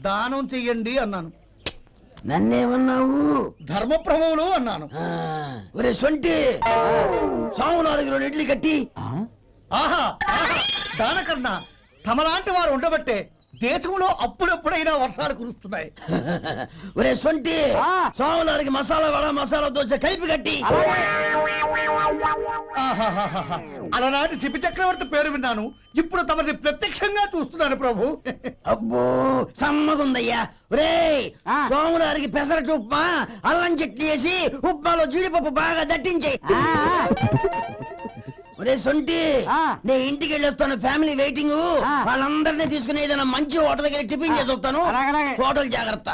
దానం చెయ్యండి అన్నాను. నన్నేమన్నావు? ధర్మప్రభువులు అన్నాను. ఒరే సొంటి, సాము 4 ఇడ్లీ కట్టి. ఆహా, దానకన్నా తమలాంటి వారు ఉండబట్టే దేశంలో అప్పుడెప్పుడైనా వర్షాలు కురుస్తున్నాయి. ఒరే సొంటి, సాము 4 మసాలా వడ మసాలా దోశ కలిపి కట్టి. అలనాటి శిపి చక్రవర్తి పేరు విన్నాను, ఇప్పుడు తమని ప్రత్యక్షంగా చూస్తున్నాను ప్రభు. అబ్బో సమ్మగుందయ్యా. ఒరే సోములారికి పెసరట్టు ఉప్మా, అల్లం చట్నీ వేసి ఉప్మాలో జీడిపప్పు బాగా దట్టించే. ఒరే సొంటి, నే ఇంటికి వెళ్ళొస్తాను, ఫ్యామిలీ వెయిటింగ్. వాళ్ళందరినీ తీసుకుని ఏదైనా మంచి హోటల్ దగ్గర టిఫిన్ చేసి వస్తాను. హోటల్ జాగ్రత్త.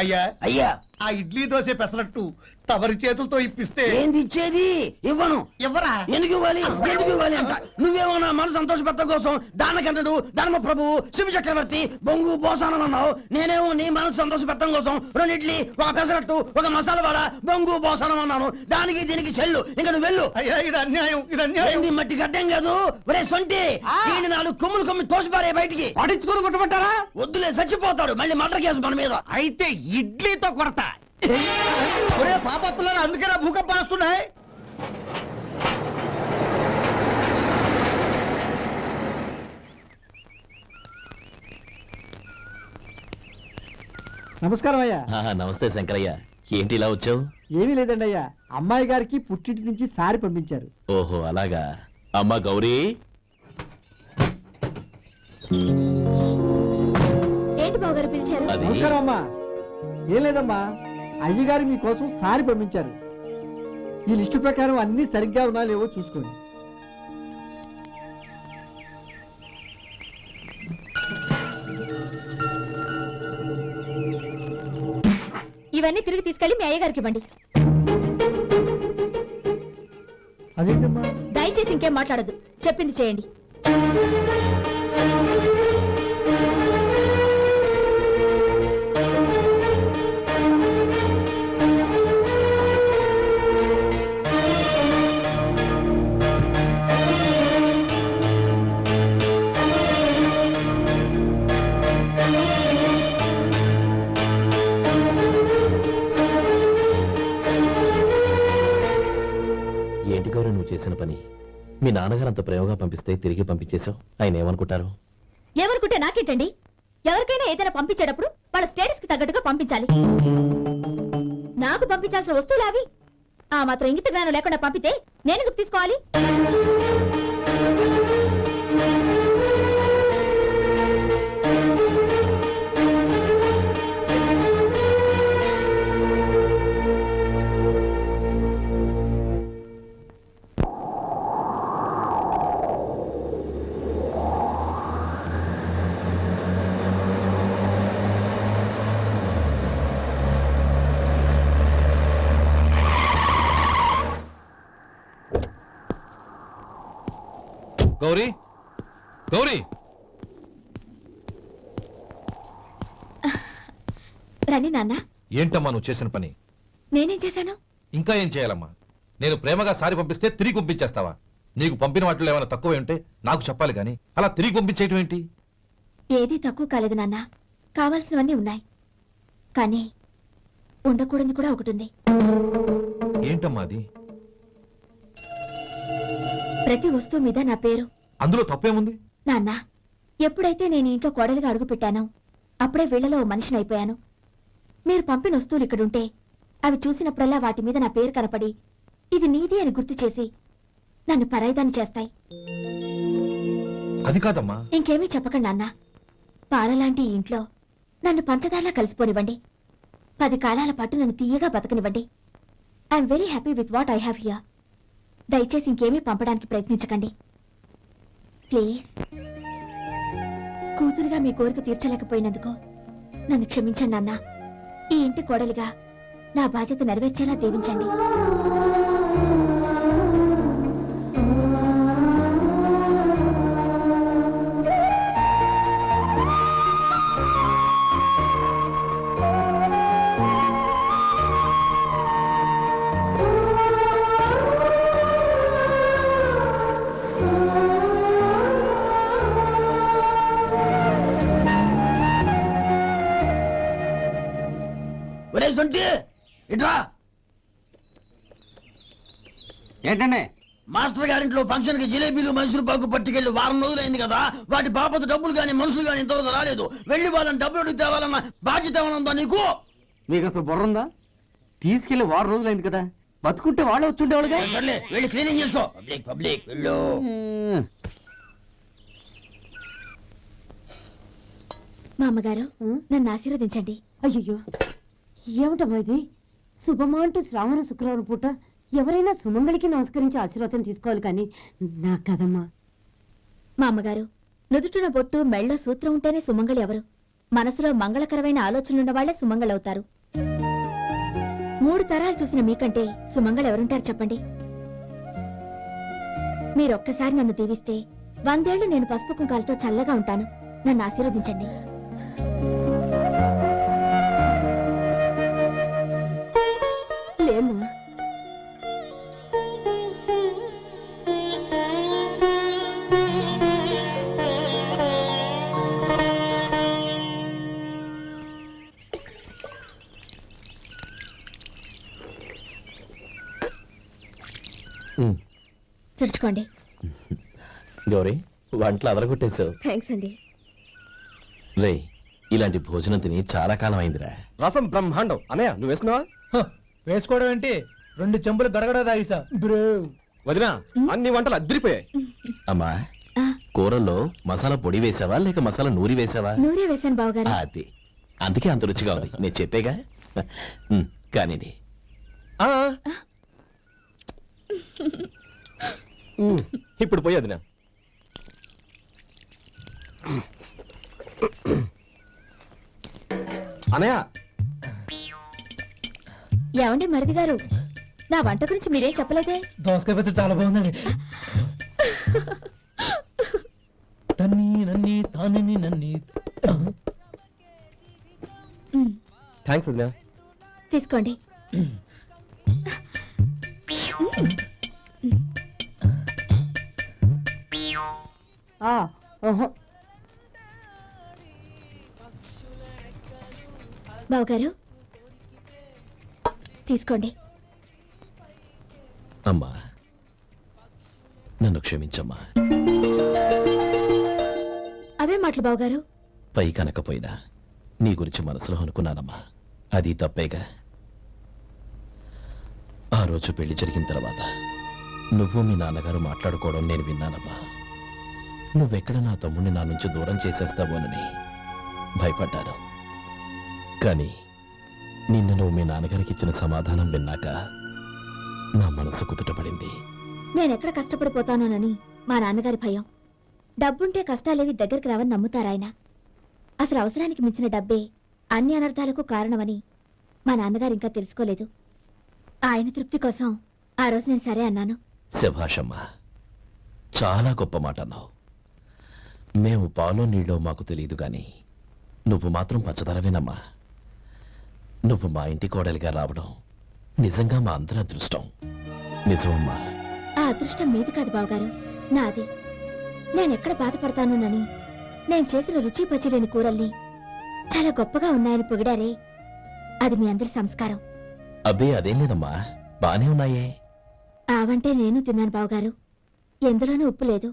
అయ్యా అయ్యా, ఆ ఇడ్లీ దోశ పెసరట్టు తమరి చేతులతో ఇప్పిస్తే. ఏంది ఇచ్చేది? ఇవ్వను. ఎవరా? ఎందుకు ఇవ్వాలి? ఎందుకు ఇవ్వాలి అంట? నువ్వేమో నా మనసు సంతోషపెట్టడం కోసం దానకంటుడు, ధర్మ ప్రభువు, శివ చక్రవర్తి, బొంగు బోసానం అన్నావు. నేనేమో నీ మనసు సంతోషపెట్టడం కోసం 2 ఇడ్లీ, 1 పెసరట్టు, 1 మసాలా వడ, బొంగు బోసానం అన్నాను. దానికి దీనికి చెల్లు. ఇంకా నువ్వు వెళ్ళు. అయ్యా ఇది అన్యాయం, ఇది అన్యాయం. ఏంది మట్టి గడ్డం కాదు. ఒరే సొంటి, దీన్ని 4 కొమ్ములు కొమ్మి తోసిపారే బయటికి. పడించుకుని కొట్టమంటారా? వద్దులే, చచ్చిపోతాడు. మళ్ళీ మర్డర్ కేసు మన మీద. అయితే ఇడ్లీతో కొడతా. ఒరే పాపత్తులారా, అందుకేనా భూకంపాలు వస్తున్నాయి? నమస్కారం అయ్యా. నమస్తే శంకరయ్య, ఏంటి ఇలా వచ్చావు? ఏమీ లేదండి అయ్యా, అమ్మాయి గారికి పుట్టింటి నుంచి సారి పంపించారు. ఓహో అలాగా. అమ్మా గౌరీ, ఏంటి బావగారు పిలిచారు? అది నమస్కారం అమ్మా. ఏం లేదమ్మా, అయ్యగారు మీకోసం సారి పంపించారు. ఈ లిస్టు ప్రకారం అన్ని సరిగ్గా ఉన్నా లేవో చూసుకోండి. ఇవన్నీ తిరిగి తీసుకెళ్లి మీ అయ్యగారికి ఇవ్వండి. అదేంటమ్మా? దయచేసి ఇంకేం మాట్లాడదు, చెప్పింది చేయండి. ఏంటి గౌరీ నువ్వు చేసిన పని? మీ నాన్నగారు అంత ప్రేమగా పంపిస్తే తిరిగి పంపించేశావు. ఆయన ఏమనుకుంటారు? ఎవరుకుంటే నాకేంటండి? ఎవరికైనా ఏదైనా పంపించేటప్పుడు వాళ్ళ స్టేటస్ కి తగ్గట్టుగా పంపించాలి. నాకు పంపించాల్సిన వస్తువులు అవి. ఆ మాత్రం ఇంగిత జ్ఞానం లేకుండా పంపితే నేనెందుకు తీసుకోవాలి? గౌరీ, గౌరీ, రండి నాన్న. ఏంటమ్మా నువ్వు చేసిన పని? నేనేం చేశాను? ఇంకా ఏం చేయాలమ్మా? నేను ప్రేమగా సారి పంపిస్తే తిరిగి పంపించేస్తావా? నీకు పంపిన వాటిలో ఏమైనా తక్కువ ఉంటే నాకు చెప్పాలి గాని అలా తిరిగి పంపించేయటం ఏంటి? ఏదీ తక్కువ కాలేదు నాన్న, కావాల్సినవన్నీ ఉన్నాయి. కానీ ఉండకూడదు కూడా ఒకటి ఉంది. ఏంటమ్మా అది? ప్రతి వస్తువు మీద నా పేరు. అందులో తప్పేముంది? నాన్న, ఎప్పుడైతే నేను ఇంట్లో కోడలిగా అడుగు పెట్టానో అప్పుడే వీళ్లలో ఓ మనిషిని అయిపోయాను. మీరు పంపిన వస్తువులు ఇక్కడుంటే అవి చూసినప్పుడల్లా వాటి మీద నా పేరు కనపడి ఇది నీది అని గుర్తు చేసి నన్ను పరాయిదాన్ని చేస్తాయి. అది కాదమ్మా. ఇంకేమీ చెప్పకండి నాన్న. పాలలాంటి ఈ ఇంట్లో నన్ను పంచదారలా కలిసిపోనివ్వండి. 10 కాలాల పాటు నన్ను తీయగా బతకనివ్వండి. I'm very happy with what I have here. దయచేసి ఇంకేమీ పంపడానికి ప్రయత్నించకండి ప్లీజ్. కూతురుగా మీ కోరిక తీర్చలేకపోయినందుకు నన్ను క్షమించండి నాన్న. ఈ ఇంటి కోడలిగా నా బాధ్యత నెరవేర్చేలా దీవించండి. ఒరే సొంటి ఇట్రా. ఏంటండి? మాస్టర్ గారింట్లో ఫంక్షన్ కి జిలేబీలు మైసూరు పాకు పట్టుకెళ్ళి వారం రోజులైంది కదా, వాటి బాపత డబ్బులు కానీ మనుషులు కానీ ఇంతవరకు రాలేదు. వెళ్ళి వాళ్ళని డబ్బులు అడిగి తేవాలన్న బాధ్యత ఏమైనా ఉందా నీకు? మీకు అసలు బుర్ర ఉందా? తీసుకెళ్లి 6 రోజులైంది కదా, బతుకుంటే వాళ్ళే వచ్చుండేవాళ్ళుగా. సర్లే వెళ్ళి క్లీనింగ్ చేసుకో. పబ్లిక్ పబ్లిక్ వెళ్ళు. మా అమ్మగారు నన్ను ఆశీర్వదించండి. అయ్యో ఏమిటమ్మా ఇది? శుభమా అంటూ శ్రావణ శుక్రవారం పూట ఎవరైనా సుమంగళికి నమస్కరించి ఆశీర్వాదం తీసుకోవాలి కానీ నా కదమ్మా. మా అమ్మగారు నుదుటిన బొట్టు మెళ్ళో సూత్రం ఉంటేనే సుమంగళి ఎవరు? మనసులో మంగళకరమైన ఆలోచనలున్న వాళ్లే సుమంగళవుతారు. 3 తరాలు చూసిన మీకంటే సుమంగళ ఎవరుంటారు చెప్పండి? మీరొక్కసారి నన్ను దీవిస్తే 100 ఏళ్లు నేను పసుపు కుంకాలతో చల్లగా ఉంటాను. నన్ను ఆశీర్వదించండి. లేమ్మా, తుడుచుకోండి. గౌరీ వంటలు అదరగొట్టేశావు. థ్యాంక్స్ అండి. రే ఇలాంటి భోజనం తిని చాలా కాలం అయిందిరా. రసం బ్రహ్మాండం. అనయ్య నువ్వు వేసుకున్నావా? వేసుకోవడం ఏంటి, 2 చెంబులు గడగడ తాగిసా. వదినా అన్ని వంటలు అద్దరిపోయాయి. అమ్మా ఆ, కూరల్లో మసాలా పొడి వేసావా లేక మసాలా నూరి వేసావా? నూరే వేశాను బావగారు. అది అందుకే అంత రుచిగా ఉంది. నేను చెప్పేగా. కానివ్వండి. ఇప్పుడు పోయి వదినా. అనయ్య ఏమండి మరిది గారు, నా వంట గురించి మీరేం చెప్పలేదే? దోసకాయ పచ్చడి చాలా బాగుందండి. తన్ని నన్ని తాని నన్ని. థ్యాంక్స్ వదినా. తీసుకోండి. బావగారు తీసుకోండి. అమ్మా నన్ను క్షమించమ్మా. అవే మాటలు బావగారు. పై కనకపోయినా నీ గురించి మనసులో అనుకున్నానమ్మా. అది తప్పేగా. ఆ రోజు పెళ్లి జరిగిన తర్వాత నువ్వు మీ నాన్నగారు మాట్లాడుకోవడం నేను విన్నానమ్మా. నువ్వెక్కడ నా తమ్ముడిని నా నుంచి దూరం చేసేస్తావోనని భయపడ్డాను. కానీ నిన్న నువ్వు మీ నాన్నగారికి ఇచ్చిన సమాధానం విన్నాక నా మనసు కుదుటపడింది. నేనెక్కడ కష్టపడిపోతానోనని మా నాన్నగారి భయం. డబ్బుంటే కష్టాలేవి దగ్గరికి రావని నమ్ముతారాయన. అసలు అవసరానికి మించిన డబ్బే అన్ని అనర్థాలకు కారణమని మా నాన్నగారు ఇంకా తెలుసుకోలేదు. ఆయన తృప్తి కోసం ఆ రోజు నేను సరే అన్నాను. శభాషమ్మా, చాలా గొప్ప మాట అన్నావు. మేము పాలో నీళ్ళో మాకు తెలియదు గాని నువ్వు మాత్రం పచ్చదరవేనమ్మా. నువ్వు మా ఇంటి కోడలిగా రావడం నిజంగా మా అందరి అదృష్టం. నిజమమ్మా. ఆ అదృష్టం మీది కాదు బావగారు, నాది. నేనెక్కడ బాధపడతానోనని నేను చేసిన రుచి పచిలేని కూరల్ని చాలా గొప్పగా ఉన్నాయని పొగిడారే, అది మీ అందరి సంస్కారం. అబ్బే అదేం లేదమ్మా, బానే ఉన్నాయే. ఆవంటే నేను తిన్నాను బావగారు, ఎందులోనూ ఉప్పు లేదు.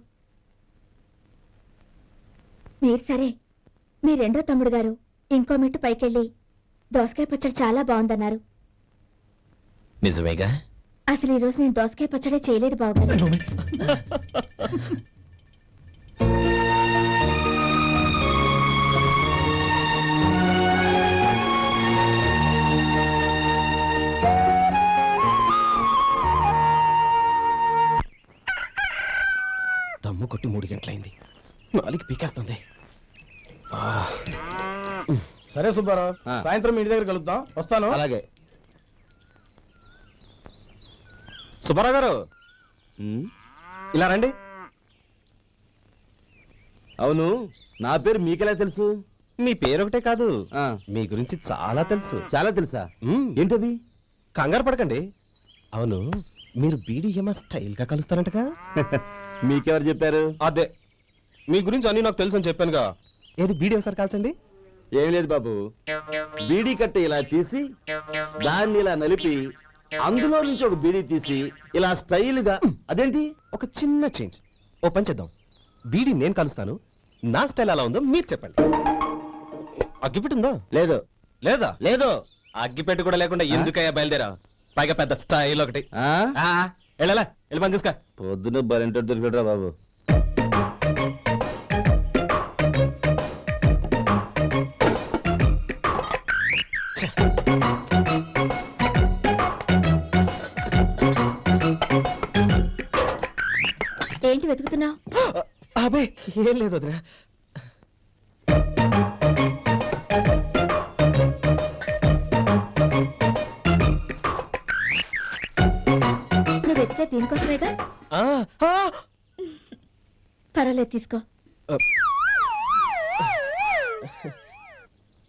మీరు సరే, మీ రెండో తమ్ముడు గారు ఇంకో మెట్టు పైకెళ్ళి దోసకాయ పచ్చడి చాలా బాగుందన్నారు. నిజమేగా? అసలు ఈ రోజు నేను దోసకాయ పచ్చడే చేయలేదు బావగారు. దమ్ము కొట్టి 3 గంటలైంది. 4 పీకేస్తుంది. సరే సుబ్బారావు, సాయంత్రం ఇంటి దగ్గర కలుద్దాం. వస్తాను. అలాగే. సుబ్బారావు గారు ఇలా రండి. అవును, నా పేరు మీకెలా తెలుసు? మీ పేరు ఒకటే కాదు, మీ గురించి చాలా తెలుసు. చాలా తెలుసా? ఏంటది? కంగారు పడకండి. అవును, మీరు బీడీఎంఆ స్టైల్ గా కలుస్తారంటగా? మీకెవరు చెప్పారు? అదే, మీ గురించి అన్ని నాకు తెలుసు అని చెప్పానుగా. ఏది బీడీ ఒకసారి కాల్చండి. ఏం లేదు బాబు, బీడీ కట్ట ఇలా తీసి దాన్ని ఇలా నలిపి అందులో నుంచి ఒక బీడీ తీసి ఇలా స్టైల్గా, అదేంటి ఒక చిన్న చేంజ్. ఓ పని చేద్దాం, బీడీ నేను కలుస్తాను, నా స్టైల్ ఎలా ఉందో మీరు చెప్పండి. అగ్గిపెట్టుందా? లేదు లేదా? లేదు అగ్గిపెట్టు కూడా లేకుండా ఎందుకయ్యా బయలుదేరా? పైగా పెద్ద స్టైల్ ఒకటి. వెళ్ళాలా, వెళ్ళి పని చూసుకో. పొద్దున బలింటో దొరికడరా బాబు. ఏంటి వెతుకుతున్నావు? అబే ఏం లేదు వదినా. నువ్వు వెతికే దీనికోసమేగా. ఆ, ఆ, పర్వాలేదు, తీసుకో. ఆ.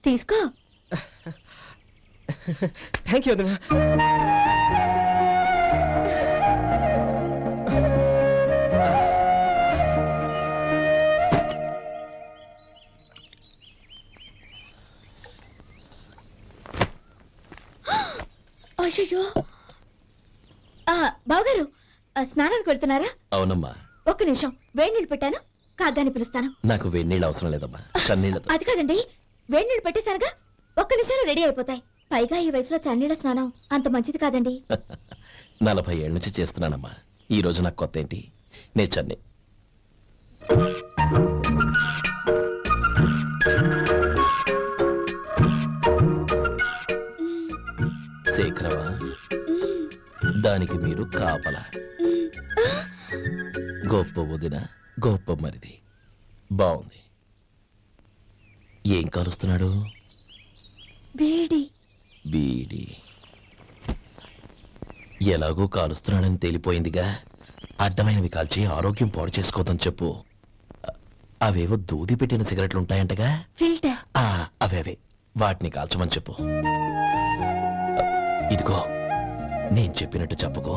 తీసుకో. థ్యాంక్ యూ వదినా. అయ్యో, బావగారు స్నానానికి వెళ్తున్నారా? అవునమ్మా, ఒక్క నిమిషం, వేడి నీళ్ళు పెట్టాను, కాగ్గాని పిలుస్తాను. నాకు వేడినీళ్ళు అవసరం లేదమ్మా, చన్నీళ్ళతో. అది కాదండి, వేడి నీళ్ళు పెట్టేశారుగా, ఒక్క నిమిషంలో రెడీ అయిపోతాయి. పైగా ఈ వయసులో చన్నీళ్ళ స్నానం అంత మంచిది కాదండి. 40 ఏళ్ళ నుంచి చేస్తున్నానమ్మా, ఈ రోజు నాకు కొత్త ఏంటి? నే చన్నీ. శేఖరవా, దానికి మీరు కాపలా. గొప్ప వదిన, గొప్ప మరిది. బాగుంది. ఏం కాలుస్తున్నాడు? వేడి. బీడి. ఎలాగో కాలుస్తున్నాడని తేలిపోయిందిగా, అడ్డమైనవి కాల్చి ఆరోగ్యం పాడు చేసుకోవద్దని చెప్పు. అవేవో దూది పెట్టిన సిగరెట్లు ఉంటాయంటగా, ఫిల్టర్. అవే వాటిని కాల్చమని చెప్పు. ఇదిగో, నేను చెప్పినట్టు చెప్పుకో.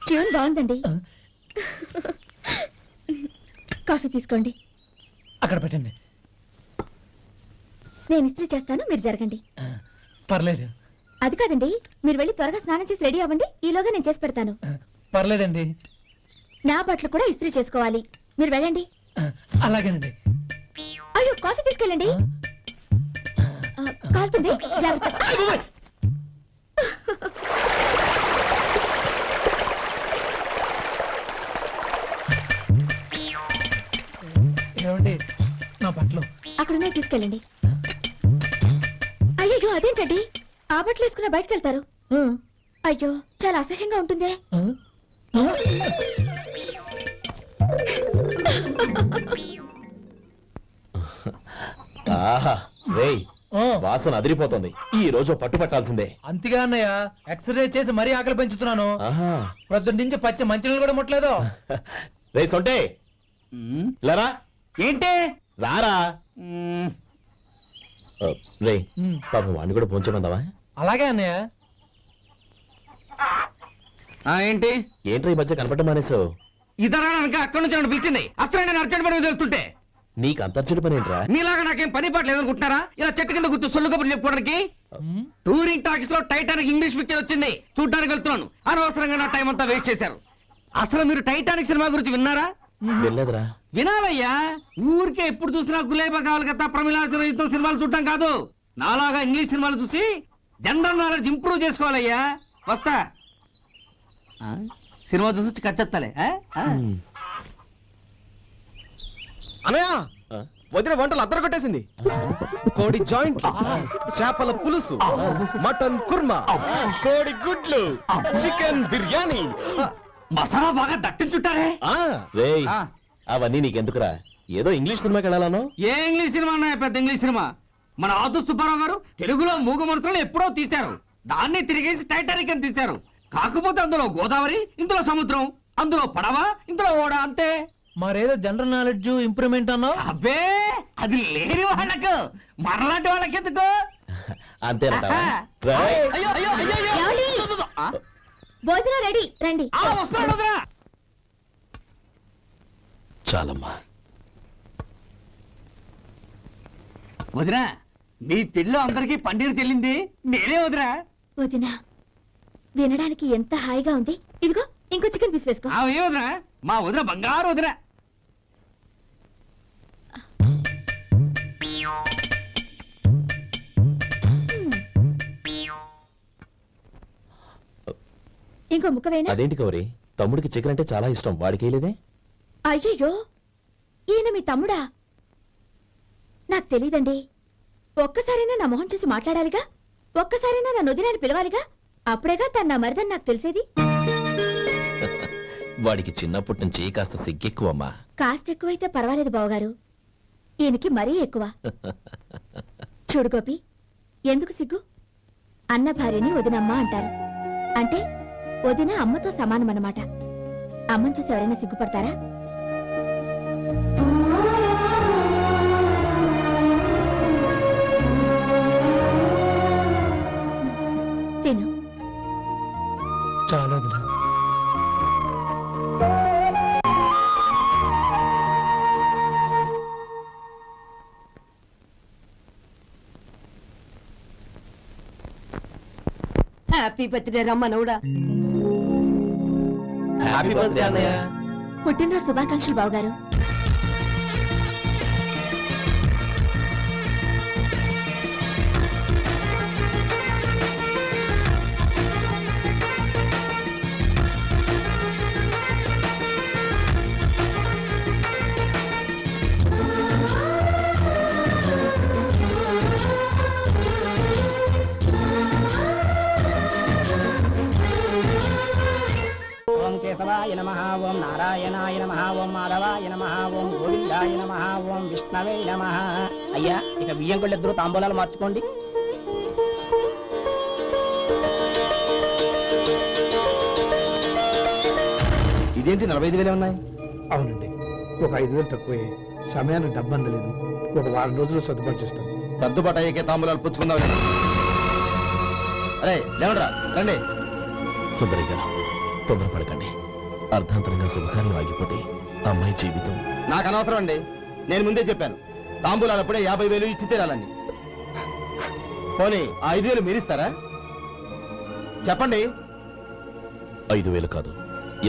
ట్యూన్ బాగుందండి. కాఫీ తీసుకోండి. అక్కడ పెట్టండి. నేను ఇస్త్రీ చేస్తాను, మీరు జరగండి. పర్లేదు. అది కాదండి, మీరు వెళ్ళి త్వరగా స్నానం చేసి రెడీ అవ్వండి, ఈలోగా నేను చేసి పెడతాను. పర్లేదండి. నా బట్టలు కూడా ఇస్త్రీ చేసుకోవాలి, మీరు వెళ్ళండి. అలాగేనండి. అయ్యో, కాఫీ తీసుకెళ్ళండి. కాలుతుంది, జాగ్రత్త. ఏమండి, నా బట్టలు అక్కడున్నాయి, తీసుకెళ్ళండి. అయ్యో, అదేంటండి, ఆ బట్టలు వేసుకున్న బయటకు వెళ్తారు? అయ్యో, చాలా అసహ్యంగా ఉంటుందే. ఆహా, రేయ్, వాసన అదిరిపోతుంది. ఈ రోజు పట్టు పట్టాల్సిందే. అంతగా అన్నయ్య, ఎక్సర్సైజ్ చేసి మరీ ఆకలి పెంచుతున్నాను. ఆహా. ప్రొద్దున నుంచి పచ్చి మంచినీళ్ళు కూడా ముట్టలేదు. రేయ్ సొంటే, లరా, ఏంటి? రారా. రేయ్, పాపం వాడిని కూడా పోంచమందావా? అలాగే అన్నయ్య. ఏంటి? ఏంట్రా ఈ మధ్య కనపడటం మానేసావు? ఇదరా అనక అక్కడి నుంచి నన్ను పిలిచింది. అసలు నేను అర్జెంట్ పని తెలుస్తుంటే నీకు అంతర్చడి పని ఏంట్రా? మీలాగా నాకేం పని పాట లేదనుకుంటున్నారా? ఇలా చెట్టు కింద గుర్తు సొల్లు కబుర్లు చెప్పుకోవడానికి. టూరింగ్ టాకీస్ లో టైటానిక్ ఇంగ్లీష్ పిక్చర్ వచ్చింది, చూడ్డానికి వెళ్తున్నాను. అనవసరంగా నా టైం అంతా వేస్ట్ చేశారు. అసలు మీరు టైటానిక్ సినిమా గురించి విన్నారా? వెళ్ళలేదురా. వినాలయ్యా, ఊరికే ఎప్పుడు చూసినా గులేబా కావాలి కదా, ప్రమిళాయుతో సినిమాలు చూడటం కాదు. నాలాగా ఇంగ్లీష్ సినిమాలు చూసి జనరల్ నాలెడ్జ్ ఇంప్రూవ్ చేసుకోవాలయ్యా. వస్తా. సినిమా చూసి కచ్చెత్తాలే. అనయ్య, వదిన వంటలు అద్దరు కొట్టేసింది. కోడి జాయింట్, చేపల పులుసు, మటన్ కుర్మా, కోడి గుడ్లు, చికెన్ బిర్యానీ. మసాలా బాగా దట్టించుంటారే. రేయ్, అవన్నీ నీకెందుకురా? ఏదో ఇంగ్లీష్ సినిమాకి వెళ్ళాలను. ఏ ఇంగ్లీష్ సినిమా అన్నా? పెద్ద ఇంగ్లీష్ సినిమా. మన ఆదు సుబ్బారావు గారు తెలుగులో మూగ మనుషులను ఎప్పుడో తీశారు. దాన్ని తిరిగేసి టైటానిక్ అని తీశారు. కాకపోతే అందులో గోదావరి, ఇందులో సముద్రం, అందులో పడవ, ఇందులో ఓడ అంతే. మరేదో జనరల్ నాలెడ్జ్ ఇంప్రూవ్మెంట్ అన్నావు. అబ్బే అది లేని వాళ్ళకు, మరలాంటి వాళ్ళకి ఎందుకు? అంతేనంటావా? అయ్యో, అయ్యో, అయ్యో, అయ్యో. ఏమండి? ఆ, భోజనం రెడీ రండి. ఆ, వస్తున్నాడు వదరా. చాలమ్మా. వదినా, మీ పిల్ల అందరికి పన్నీరు చెల్లింది నేనే వదినా. వదినా వినడానికి ఎంత హాయిగా ఉంది. ఇదిగో ఇంకో చికెన్ పీస్ వేసుకో. ఏ వదినా, మా వదిన బంగారు వదినా. ఇంకో ముక్క వేనా? అదేంటి గౌరీ, తమ్ముడికి చికెన్ అంటే చాలా ఇష్టం, వాడికి లేదే? అయ్యయ్యో ఈయన మీ తమ్ముడా? నాకు తెలీదండి. ఒక్కసారైనా నా మొహం చూసి మాట్లాడాలిగా, ఒక్కసారైనా నా నొదినాన్ని పిలవాలిగా, అప్పుడేగా తన నా మరిదని నాకు తెలిసేది. వాడికి చిన్నప్పటి నుంచి కాస్త సిగ్గెక్కువమ్మా. కాస్త ఎక్కువైతే పర్వాలేదు బావగారు, ఈయనకి మరీ ఎక్కువ. చూడు గోపి, ఎందుకు సిగ్గు? అన్న భార్యని వదినమ్మ అంటారు. అంటే వదిన అమ్మతో సమానమన్నమాట. అమ్మని చూసి ఎవరైనా సిగ్గుపడతారా? తిను. చాలా హ్యాపీ బర్త్డే రమ్మనవుడా. హ్యాపీ బర్త్డే అన్నయ్య. పుట్టినరోజు శుభాకాంక్షలు బావగారు. ఓం కేశవాయ నమః, ఓం నారాయణాయ నమః, ఓం మాధవాయ నమః, ఓం గోవిందాయ నమః, ఓం విష్ణవే నమః. అయ్యా, ఇక బియ్యం కొళ్ళిద్దరూ తాంబూలాలు మార్చుకోండి. ఇదేంటి 45,000 ఉన్నాయి? అవునండి, ఒక 5,000 తక్కువే. సమయానికి డబ్బు అందలేదు. ఒక వారం రోజులు సర్దుబాటు చేస్తాను. సర్దుబాటు అయ్యాకే తాంబూలాలు పుచ్చుకుందాం. అరే లేవండ్రా, రండి. సుందరి గారు, తొందరపడకండి. అర్ధాంతరంగా శుభకార్యం ఆగిపోతే అమ్మాయి జీవితం. నాకు అనవసరం అండి, నేను ముందే చెప్పాను. తాంబూలాలు అప్పుడే 50,000 ఇచ్చి తీరాలండి. పోనీ ఆ 5,000 మీరిస్తారా? చెప్పండి. 5,000 కాదు,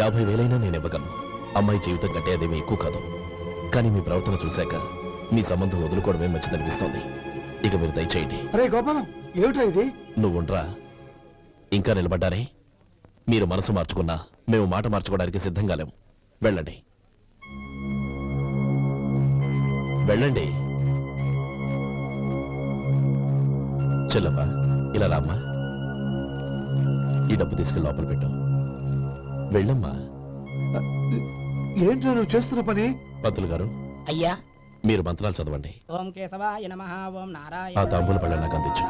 50,000 నేను ఇవ్వగలను. అమ్మాయి జీవితం కంటే అదేమీ ఎక్కువ కాదు. కానీ మీ ప్రవర్తన చూశాక మీ సంబంధం వదులుకోవడమే మంచిదనిపిస్తోంది. ఇక మీరు దయచేయండి. అరే గోపాలం, ఏమిటా ఇది? నువ్వుండ్రా. ఇంకా నిలబడ్డారే? మీరు మనసు మార్చుకున్నా మేము మాట మార్చుకోవడానికి సిద్ధంగా లేము. వెళ్ళండి, వెళ్ళండి. చెల్లమ్మా, ఇలా రామ్మా. ఈ డబ్బు తీసుకెళ్ళి లోపల పెట్టు. వెళ్ళమ్మా. ఏంటో నువ్వు చేస్తున్న పని? పంతులు గారు, అయ్యా, మీరు మంత్రాలు చదవండి. ఓం కేశవాయ నమః, ఓం ఆ నారాయణ తాంబూల పళ్ళ నాకు అందించు.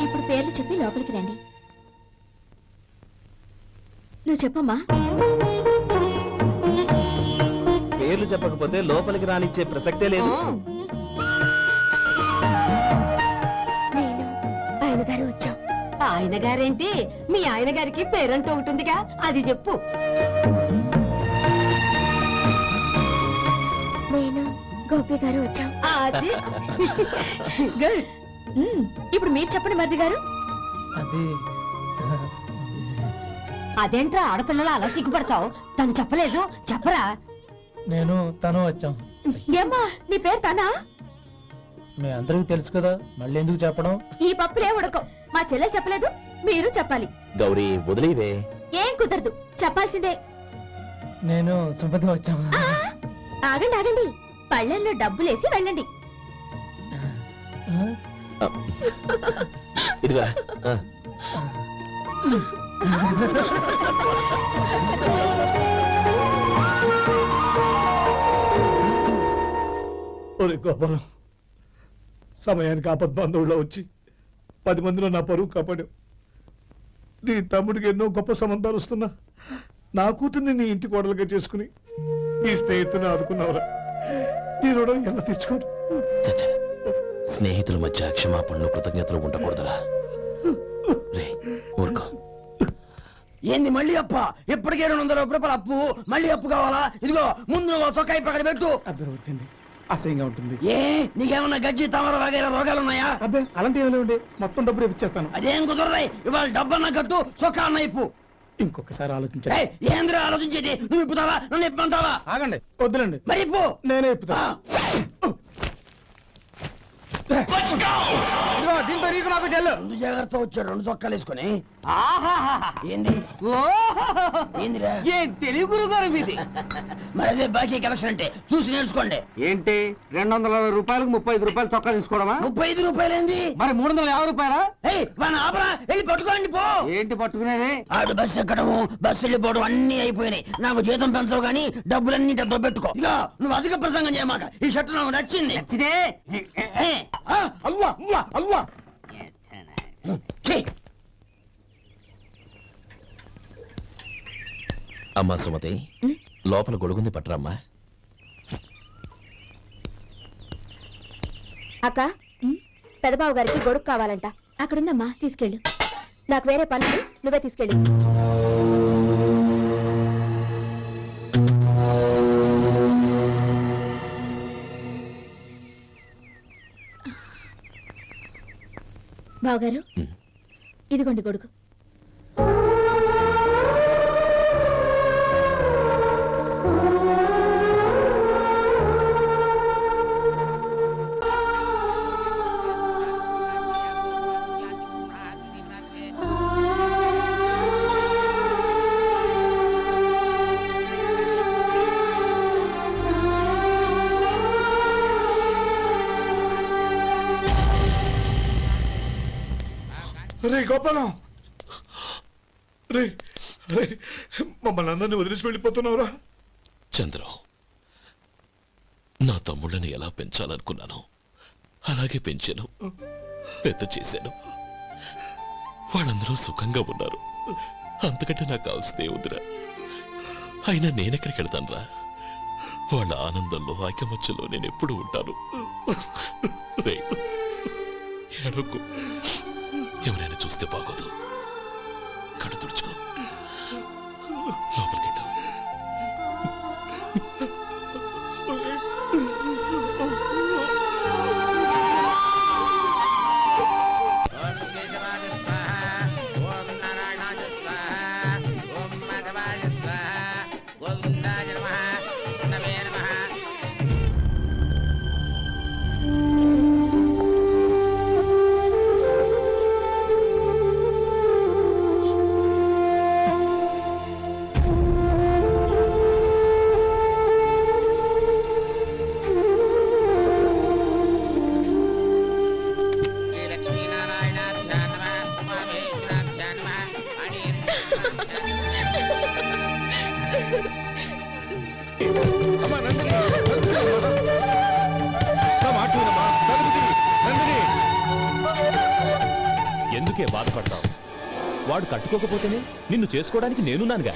ఇప్పుడు పేర్లు చెప్పి లోపలికి రండి. నువ్వు చెప్పమ్మా. పేర్లు చెప్పకపోతే లోపలికి రానిచ్చే ప్రసక్తే లేదు. నేను ఆయన గారు వచ్చాం. ఆయన గారేంటి, మీ ఆయన గారికి పేరంటూ ఉంటుందిగా, అది చెప్పు. నేను గోపి గారు వచ్చాం. అది గుడ్. ఇప్పుడు మీరు చెప్పండి మరిది గారు. అదేంట్రా ఆడపిల్లలు అలా సిగ్గుపడతావు? తను చెప్పలేదు, చెప్పరా. నేను తను వచ్చాం. ఏమ్మా నీ పేరు తానా? మీ అందరికీ తెలుసు కదా, మళ్ళీ ఎందుకు చెప్పడం? ఈ పప్పులే ఉడకం. మా చెల్లెలు చెప్పలేదు, మీరు చెప్పాలి. గౌరీ వదిలేవే. ఏం కుదరదు, చెప్పాల్సిందే. నేను సుమతి వచ్చాము. ఆ, ఆగండి ఆగండి, పళ్ళెల్లో డబ్బులేసి వెళ్ళండి. ఇదిగా ఒరే గోపాలం, సమయానికి ఆపద్బంధువుల్లో వచ్చి 10 మందిలో నా పరువు కాపాడు. నీ తమ్ముడికి ఎన్నో గొప్ప సంబంధాలు వస్తున్నా నా కూతుర్ని నీ ఇంటి కోడలుగా చేసుకుని నీ స్నేహితుని ఆదుకున్నావురా. నీ రుణం ఎలా తెచ్చుకోడు. చచ్చ, స్నేహితుల మధ్య క్షమాపణలు కృతజ్ఞతలు ఉండకూడదురా. రే ఊరుకో. ఏంది మళ్ళీ అప్ప? ఇప్పటికే 200 రూపాయల అప్పు, మళ్ళీ అప్పు కావాలా? ఇదిగో ముందు నువ్వు చొక్కాయి పక్కన పెట్టు. అర్థమవుతుంది, అసహ్యంగా ఉంటుంది. ఏ నీకేమన్నా గజ్జి తమర వగైరా రోగాలు ఉన్నాయా? అబ్బే అలాంటి ఏమైనా ఉండే, మొత్తం డబ్బు రేపు ఇచ్చేస్తాను. అదేం కుదరరాయి. ఇవాళ డబ్బన్నా కట్టు, చొక్కా అన్న ఇప్పు. ఇంకొకసారి ఆలోచించండి. ఏయ్, ఏంద్రా ఆలోచించేది? నువ్వు ఇప్పుతావా, నన్ను ఇప్పమంటావా? ఆగండి, వద్దులండి, మరి ఇప్పు. నేనే ఇప్పుతా. దీంతో నీకు నాకు చెల్లు. ముందు జాగ్రత్త వచ్చాడు 2 చొక్కాలు వేసుకొని. ఏంది ఏందిరా? ఏ తెలుగు గురుగారు మీది? మరి అదే బాకీ కలెక్షన్ అంటే చూసి నేర్చుకోండి. ఏంటి 220 రూపాయలకు 35 రూపాయలు చొక్కా తీసుకోవడమా? 35 రూపాయలు ఏంది? మరి 350 రూపాయలా? ఏయ్ వాడిని ఆపరా, వెళ్ళి పట్టుకోండి పో. ఏంటి పట్టుకునేది? ఆడు బస్సు ఎక్కడము, బస్సు వెళ్ళిపోవడం అన్ని అయిపోయినాయి. నాకు జీతం పెంచవు గానీ డబ్బులన్నీ డబ్బు పెట్టుకో. ఇక నువ్వు అధిక ప్రసంగం చేయమాక. ఈ షర్ట్ నాకు నచ్చింది. నచ్చితే అల్వా అల్వా అల్వా. ఛీ! అమ్మా సుమతి, లోపల గొడుగుంది పట్టరమ్మా. అక్క, పెదబాబు గారికి గొడుగు కావాలంట. అక్కడుందమ్మా, తీసుకెళ్ళు. నాకు వేరే పనులు, నువ్వే తీసుకెళ్ళు. బావగారు, ఇదిగోండి గొడుగు. రే గోపాలం, రే రే, మమ్మల్ని అందరినీ వదిలేసి వెళ్ళిపోతున్నావురా. చంద్రం, నా తమ్ముళ్ళని ఎలా పెంచాలనుకున్నాను అలాగే పెంచాను, పెద్ద చేశాను. వాళ్ళందరూ సుఖంగా ఉన్నారు. అంతకంటే నాకు కావాల్సిందే వద్దురా. అయినా నేనెక్కడికి వెళ్తానురా? వాళ్ళ ఆనందంలో ఐకమత్యంలో నేను ఎప్పుడు ఉంటాను. రే ఏడవకు, ఎవరైనా చూస్తే బాగోదు. కళ్ళు తుడుచుకో, లోపలికి వెళ్ళు. ఎందుకే బాధపడతావు? వాడు కట్టుకోకపోతేనే నిన్ను చేసుకోవడానికి నేనున్నానుగా.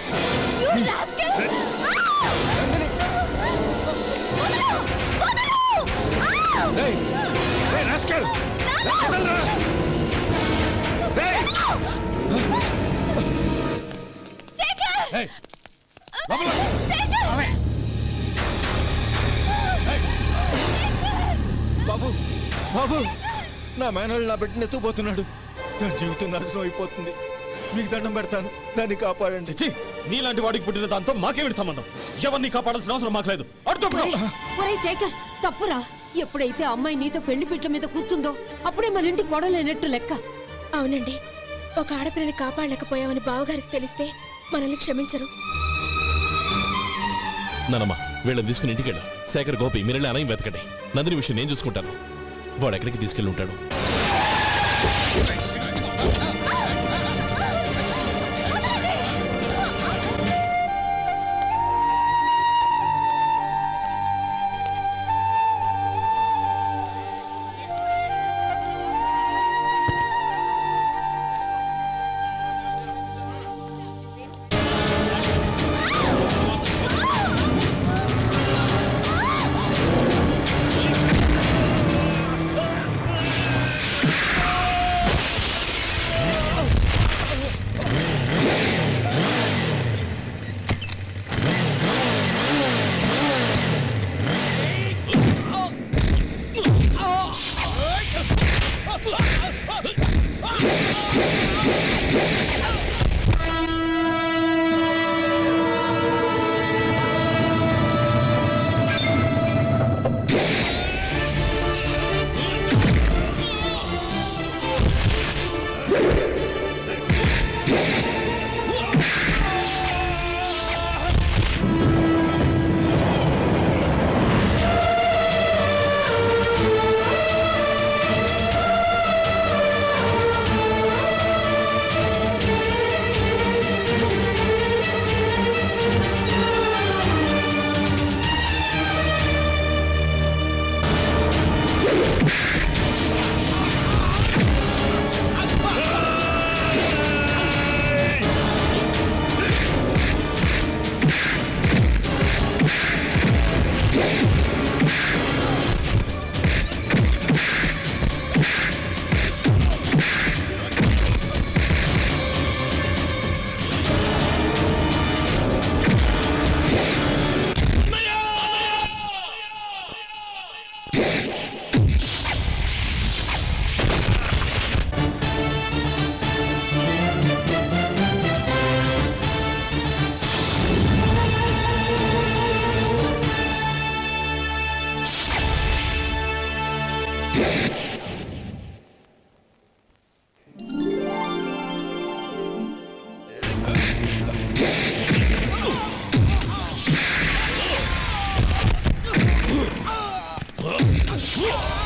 బాబు బాబు, నా మేనల్ని నా బిడ్డని ఎత్తుకుపోతున్నాడు. దాని జీవితం నాశనం అయిపోతుంది. మీకు దండం పెడతాను, దాన్ని కాపాడండి. చిచి, నీలాంటి వాడికి పుట్టిన దాంతో మాకేమిటి సంబంధం? ఎవరిని కాపాడాల్సిన అవసరం మాకు లేదు. ఒరేయ్ శేఖర్, తప్పురా. ఎప్పుడైతే అమ్మాయి నీతో పెళ్లి పీటల మీద కూర్చుందో అప్పుడే మన ఇంటి కొడలేనట్టు లెక్క. అవునండి, ఒక ఆడపిల్లని కాపాడలేకపోయామని బావగారికి తెలిస్తే మనల్ని క్షమించరు. నానమ్మా వీళ్ళని తీసుకుని ఇంటికి వెళ్ళు. శేఖర్, గోపి మీరెళ్ళి అన్నయ్య వెతకండి. నందిని విషయం నేను చూసుకుంటాను. వాడు ఎక్కడికి తీసుకెళ్ళి ఉంటాడు. Whoa!